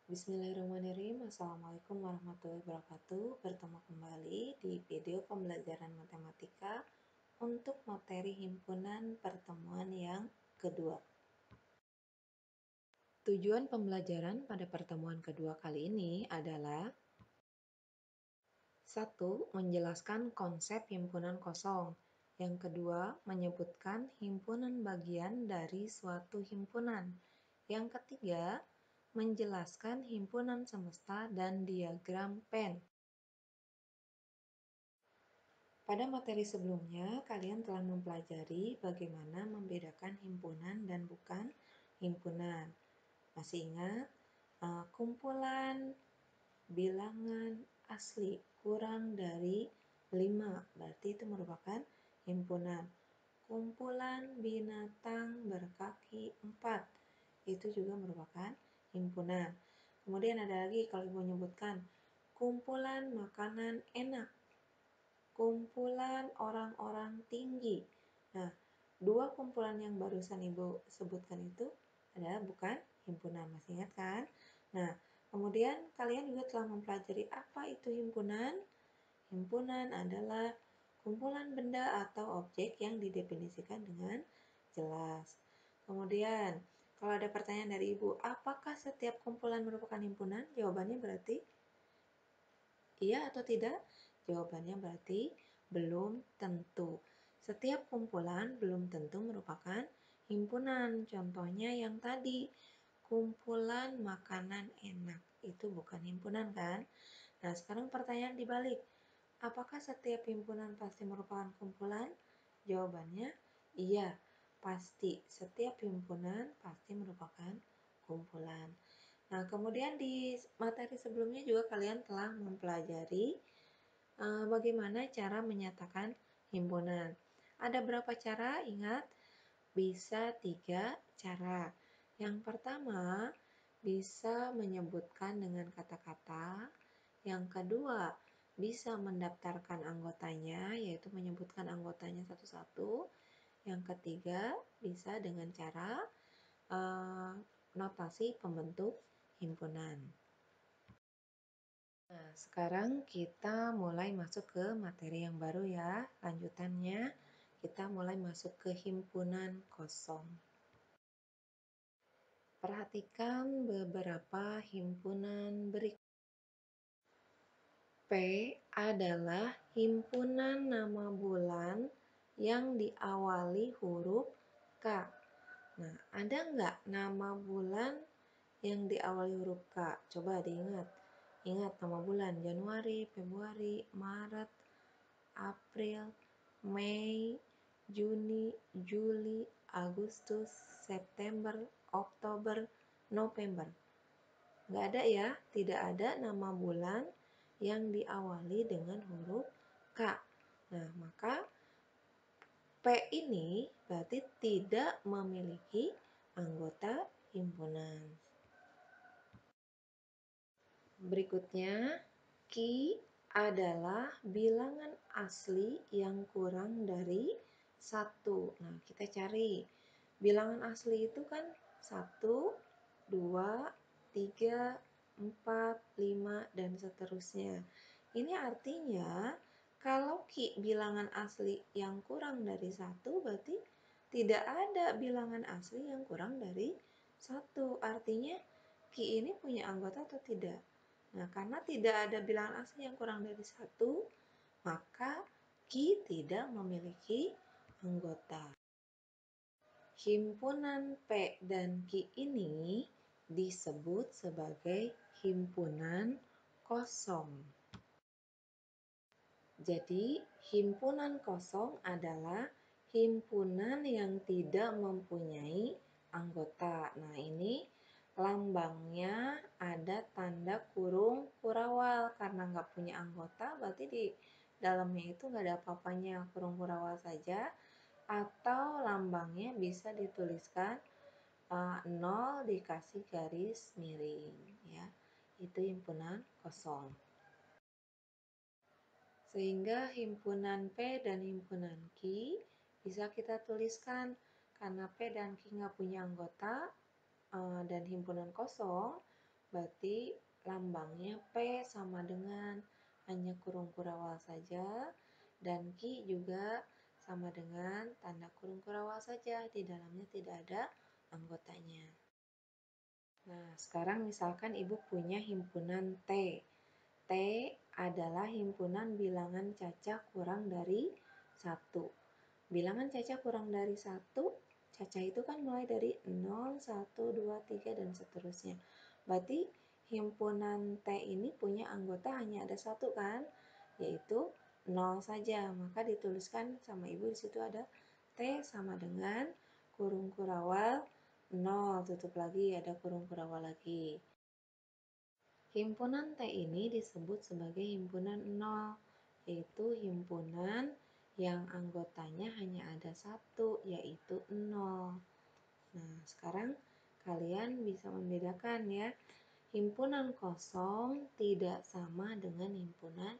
Bismillahirrahmanirrahim. Assalamualaikum warahmatullahi wabarakatuh. Bertemu kembali di video pembelajaran matematika untuk materi himpunan pertemuan yang kedua. Tujuan pembelajaran pada pertemuan kedua kali ini adalah 1. Menjelaskan konsep himpunan kosong. Yang kedua, menyebutkan himpunan bagian dari suatu himpunan. Yang ketiga, menjelaskan himpunan semesta dan diagram Venn. Pada materi sebelumnya, kalian telah mempelajari bagaimana membedakan himpunan dan bukan himpunan. Masih ingat? Kumpulan bilangan asli kurang dari 5, berarti itu merupakan himpunan. Kumpulan binatang berkaki 4, itu juga merupakan himpunan. Kemudian ada lagi kalau Ibu menyebutkan kumpulan makanan enak, kumpulan orang-orang tinggi. Nah, dua kumpulan yang barusan Ibu sebutkan itu adalah bukan himpunan, masih ingat kan? Nah, kemudian kalian juga telah mempelajari apa itu himpunan. Himpunan adalah kumpulan benda atau objek yang didefinisikan dengan jelas. Kemudian, kalau ada pertanyaan dari Ibu, apakah setiap kumpulan merupakan himpunan? Jawabannya berarti iya atau tidak? Jawabannya berarti belum tentu. Setiap kumpulan belum tentu merupakan himpunan. Contohnya yang tadi, kumpulan makanan enak. Itu bukan himpunan kan? Nah, sekarang pertanyaan dibalik. Apakah setiap himpunan pasti merupakan kumpulan? Jawabannya iya, pasti. Setiap himpunan pasti merupakan kumpulan. Nah, kemudian di materi sebelumnya juga kalian telah mempelajari bagaimana cara menyatakan himpunan. Ada berapa cara? Ingat, bisa 3 cara. Yang pertama, bisa menyebutkan dengan kata-kata. Yang kedua, bisa mendaftarkan anggotanya, yaitu menyebutkan anggotanya satu-satu. Yang ketiga, bisa dengan cara notasi pembentuk himpunan. Nah, sekarang kita mulai masuk ke materi yang baru ya. Lanjutannya, kita mulai masuk ke himpunan kosong. Perhatikan beberapa himpunan berikut. P adalah himpunan nama bulan yang diawali huruf K. Nah, ada nggak nama bulan yang diawali huruf K? Coba diingat. Ingat nama bulan: Januari, Februari, Maret, April, Mei, Juni, Juli, Agustus, September, Oktober, November. Nggak ada ya, tidak ada nama bulan yang diawali dengan huruf K. Nah, maka P ini berarti tidak memiliki anggota himpunan. Berikutnya, Ki adalah bilangan asli yang kurang dari 1. Nah, kita cari. Bilangan asli itu kan 1, 2, 3, 4, 5, dan seterusnya. Ini artinya kalau Ki bilangan asli yang kurang dari 1, berarti tidak ada bilangan asli yang kurang dari 1. Artinya Ki ini punya anggota atau tidak? Nah, karena tidak ada bilangan asli yang kurang dari 1, maka Ki tidak memiliki anggota. Himpunan P dan Q ini disebut sebagai himpunan kosong. Jadi, himpunan kosong adalah himpunan yang tidak mempunyai anggota. Nah, ini lambangnya ada tanda kurung kurawal. Karena nggak punya anggota, berarti di dalamnya itu nggak ada apa-apanya, kurung kurawal saja. Atau lambangnya bisa dituliskan 0 dikasih garis miring, ya. Itu himpunan kosong. Sehingga himpunan P dan himpunan Q bisa kita tuliskan karena P dan Q nggak punya anggota dan himpunan kosong, berarti lambangnya P sama dengan hanya kurung kurawal saja, dan Q juga sama dengan tanda kurung kurawal saja, di dalamnya tidak ada anggotanya. Nah, sekarang misalkan Ibu punya himpunan T. T adalah himpunan bilangan cacah kurang dari 1. Bilangan cacah kurang dari 1, cacah itu kan mulai dari 0, 1, 2, 3, dan seterusnya. Berarti himpunan T ini punya anggota hanya ada satu kan, yaitu 0 saja. Maka dituliskan sama Ibu di situ ada T sama dengan kurung kurawal 0, tutup lagi, ada kurung kurawal lagi. Himpunan T ini disebut sebagai himpunan 0, yaitu himpunan yang anggotanya hanya ada satu, yaitu 0. Nah, sekarang kalian bisa membedakan ya. Himpunan kosong tidak sama dengan himpunan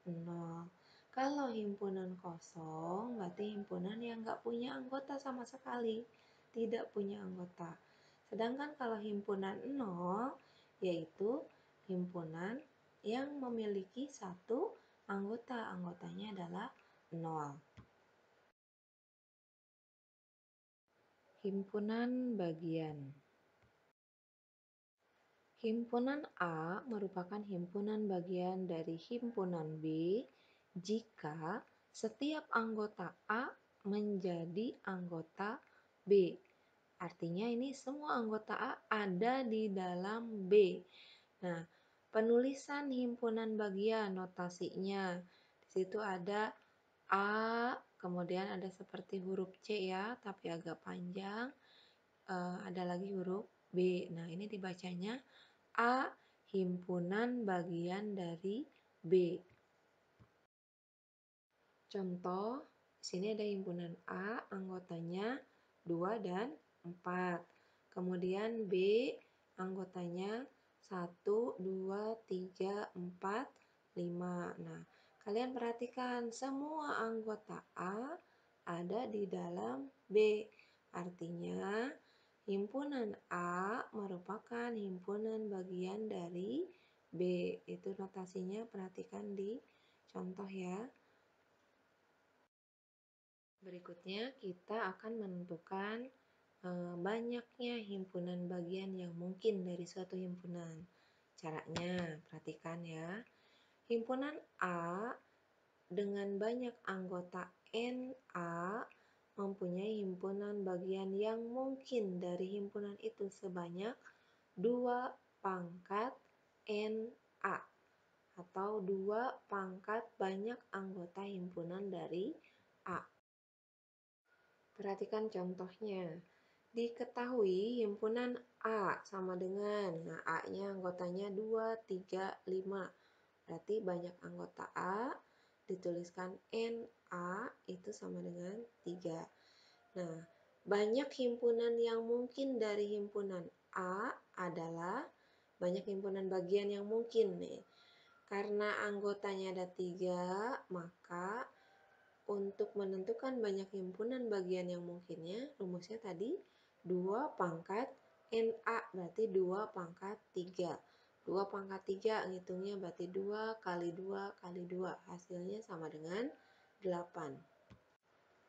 0. Kalau himpunan kosong, berarti himpunan yang nggak punya anggota sama sekali. Tidak punya anggota. Sedangkan kalau himpunan 0, yaitu himpunan yang memiliki satu anggota. Anggotanya adalah 0. Himpunan bagian. Himpunan A merupakan himpunan bagian dari himpunan B jika setiap anggota A menjadi anggota B. Artinya ini semua anggota A ada di dalam B. Nah, penulisan himpunan bagian notasinya. Di situ ada A, kemudian ada seperti huruf C ya, tapi agak panjang. Ada lagi huruf B. Nah, ini dibacanya A himpunan bagian dari B. Contoh, di sini ada himpunan A, anggotanya 2 dan 4. Kemudian B, anggotanya 1, 2, 3, 4, 5. Nah, kalian perhatikan semua anggota A ada di dalam B. Artinya, himpunan A merupakan himpunan bagian dari B. Itu notasinya, perhatikan di contoh ya. Berikutnya kita akan menentukan banyaknya himpunan bagian yang mungkin dari suatu himpunan. Caranya, perhatikan ya. Himpunan A dengan banyak anggota NA mempunyai himpunan bagian yang mungkin dari himpunan itu sebanyak 2 pangkat NA atau 2 pangkat banyak anggota himpunan dari A. Perhatikan contohnya. Diketahui himpunan A sama dengan, nah A-nya anggotanya 2, 3, 5. Berarti banyak anggota A, dituliskan NA itu sama dengan 3. Nah, banyak himpunan yang mungkin dari himpunan A adalah banyak himpunan bagian yang mungkin nih. Karena anggotanya ada 3, maka untuk menentukan banyak himpunan bagian yang mungkinnya, rumusnya tadi 2 pangkat NA, berarti 2 pangkat 3. 2 pangkat 3 ngitungnya berarti 2 kali 2 kali 2. Hasilnya sama dengan 8.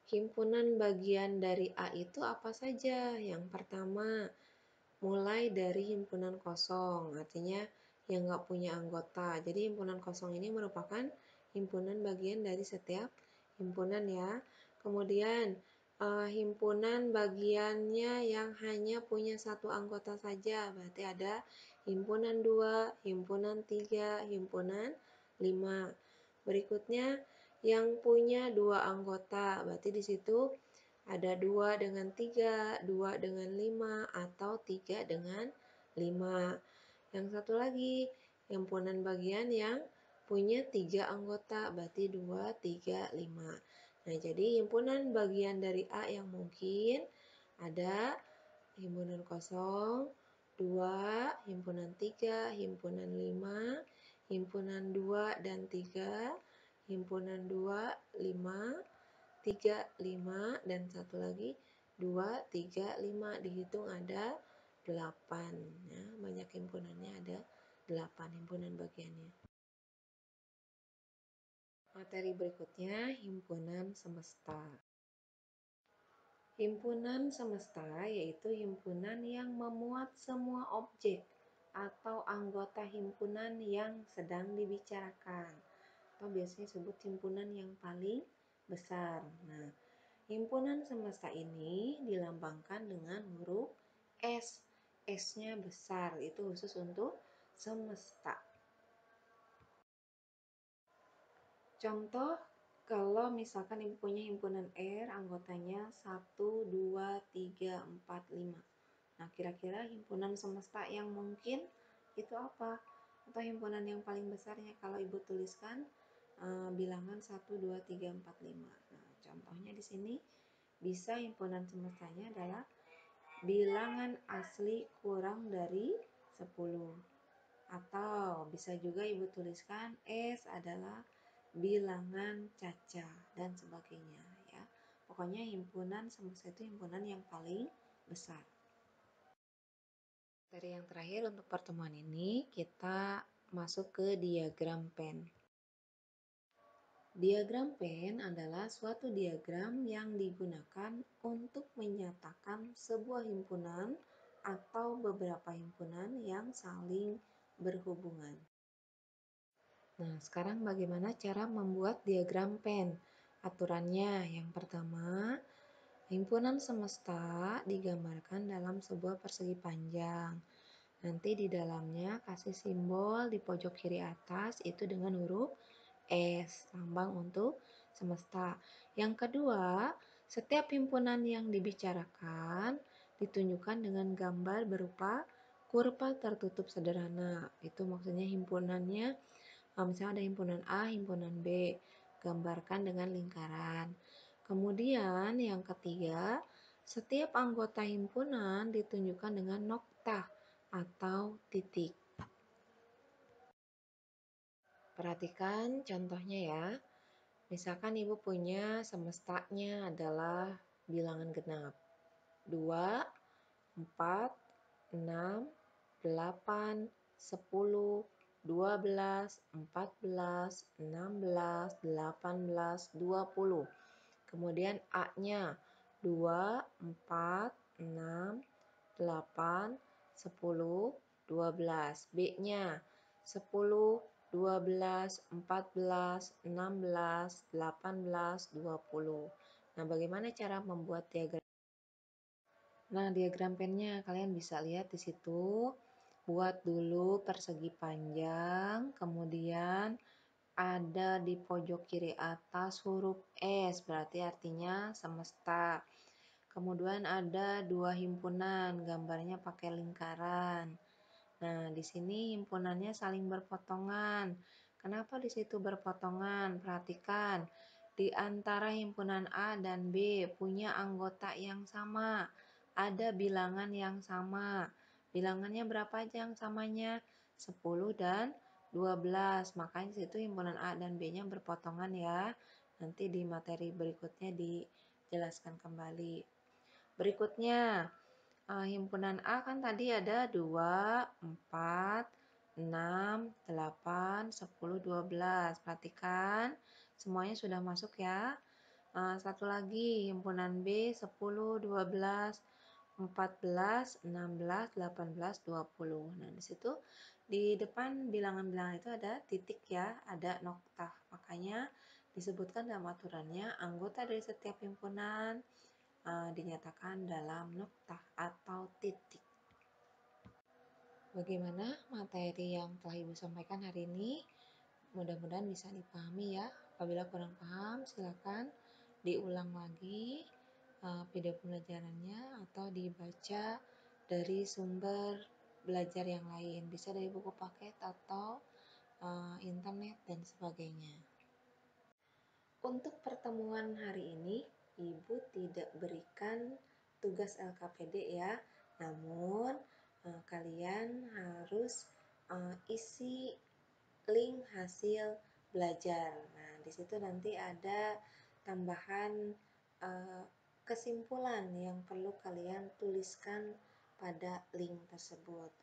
Himpunan bagian dari A itu apa saja? Yang pertama, mulai dari himpunan kosong, artinya yang nggak punya anggota. Jadi himpunan kosong ini merupakan himpunan bagian dari setiap himpunan ya. Kemudian himpunan bagiannya yang hanya punya satu anggota saja, berarti ada himpunan 2, himpunan 3, himpunan 5. Berikutnya yang punya 2 anggota, berarti di situ ada 2 dengan 3, 2 dengan 5, atau 3 dengan 5. Yang satu lagi, himpunan bagian yang punya 3 anggota, berarti 2, 3, 5. Nah, jadi himpunan bagian dari A yang mungkin ada himpunan kosong, 2, himpunan 3, himpunan 5, himpunan 2 dan 3, himpunan 2, 5, 3, 5, dan satu lagi 2, 3, 5. Dihitung ada 8 ya, banyak himpunannya, ada 8 himpunan bagiannya. Materi berikutnya, himpunan semesta. Himpunan semesta yaitu himpunan yang memuat semua objek atau anggota himpunan yang sedang dibicarakan, atau biasanya disebut himpunan yang paling besar. Nah, himpunan semesta ini dilambangkan dengan huruf S. S-nya besar, itu khusus untuk semesta. Contoh, kalau misalkan Ibu punya himpunan R, anggotanya 1, 2, 3, 4, 5. Nah, kira-kira himpunan semesta yang mungkin itu apa? Atau himpunan yang paling besarnya kalau Ibu tuliskan bilangan 1, 2, 3, 4, 5. Nah, contohnya di sini bisa himpunan semestanya adalah bilangan asli kurang dari 10. Atau bisa juga Ibu tuliskan S adalah bilangan caca dan sebagainya ya. Pokoknya himpunan semesta itu himpunan yang paling besar. Materi yang terakhir untuk pertemuan ini kita masuk ke diagram Venn. Diagram Venn adalah suatu diagram yang digunakan untuk menyatakan sebuah himpunan atau beberapa himpunan yang saling berhubungan. Nah, sekarang bagaimana cara membuat diagram Venn? Aturannya, yang pertama, himpunan semesta digambarkan dalam sebuah persegi panjang. Nanti di dalamnya kasih simbol di pojok kiri atas itu dengan huruf S, lambang untuk semesta. Yang kedua, setiap himpunan yang dibicarakan ditunjukkan dengan gambar berupa kurva tertutup sederhana. Itu maksudnya himpunannya, misalnya ada himpunan A, himpunan B, gambarkan dengan lingkaran. Kemudian yang ketiga, setiap anggota himpunan ditunjukkan dengan noktah atau titik. Perhatikan contohnya ya. Misalkan Ibu punya semestanya adalah bilangan genap. 2, 4, 6, 8, 10, 12, 14, 16, 18, 20. Kemudian A-nya 2, 4, 6, 8, 10, 12. B-nya 10, 12, 14, 16, 18, 20. Nah, bagaimana cara membuat diagram? Nah, diagram Venn-nya kalian bisa lihat di situ. Buat dulu persegi panjang, kemudian ada di pojok kiri atas huruf S, berarti artinya semesta. Kemudian ada dua himpunan, gambarnya pakai lingkaran. Nah, di sini himpunannya saling berpotongan. Kenapa di situ berpotongan? Perhatikan, di antara himpunan A dan B punya anggota yang sama. Ada bilangan yang sama. Bilangannya berapa aja yang samanya? 10 dan 12. Makanya di situ himpunan A dan B-nya berpotongan ya. Nanti di materi berikutnya dijelaskan kembali. Berikutnya, himpunan A kan tadi ada 2, 4, 6, 8, 10, 12. Perhatikan, semuanya sudah masuk ya. Satu lagi, himpunan B 10, 12, 14, 16, 18, 20. Nah, di situ di depan bilangan-bilangan itu ada titik ya, ada noktah. Makanya disebutkan dalam aturannya anggota dari setiap himpunan dinyatakan dalam noktah atau titik. Bagaimana materi yang telah Ibu sampaikan hari ini? Mudah-mudahan bisa dipahami ya. Apabila kurang paham, silakan diulang lagi video pembelajarannya atau dibaca dari sumber belajar yang lain. Bisa dari buku paket atau internet dan sebagainya. Untuk pertemuan hari ini, Ibu tidak berikan tugas LKPD ya, namun kalian harus isi link hasil belajar. Nah, di situ nanti ada tambahan kesimpulan yang perlu kalian tuliskan pada link tersebut.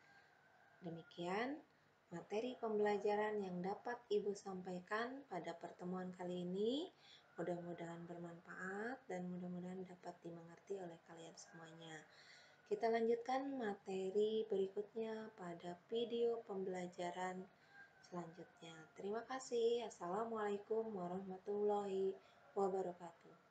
Demikian materi pembelajaran yang dapat Ibu sampaikan pada pertemuan kali ini. Mudah-mudahan bermanfaat dan mudah-mudahan dapat dimengerti oleh kalian semuanya. Kita lanjutkan materi berikutnya pada video pembelajaran selanjutnya. Terima kasih. Assalamualaikum warahmatullahi wabarakatuh.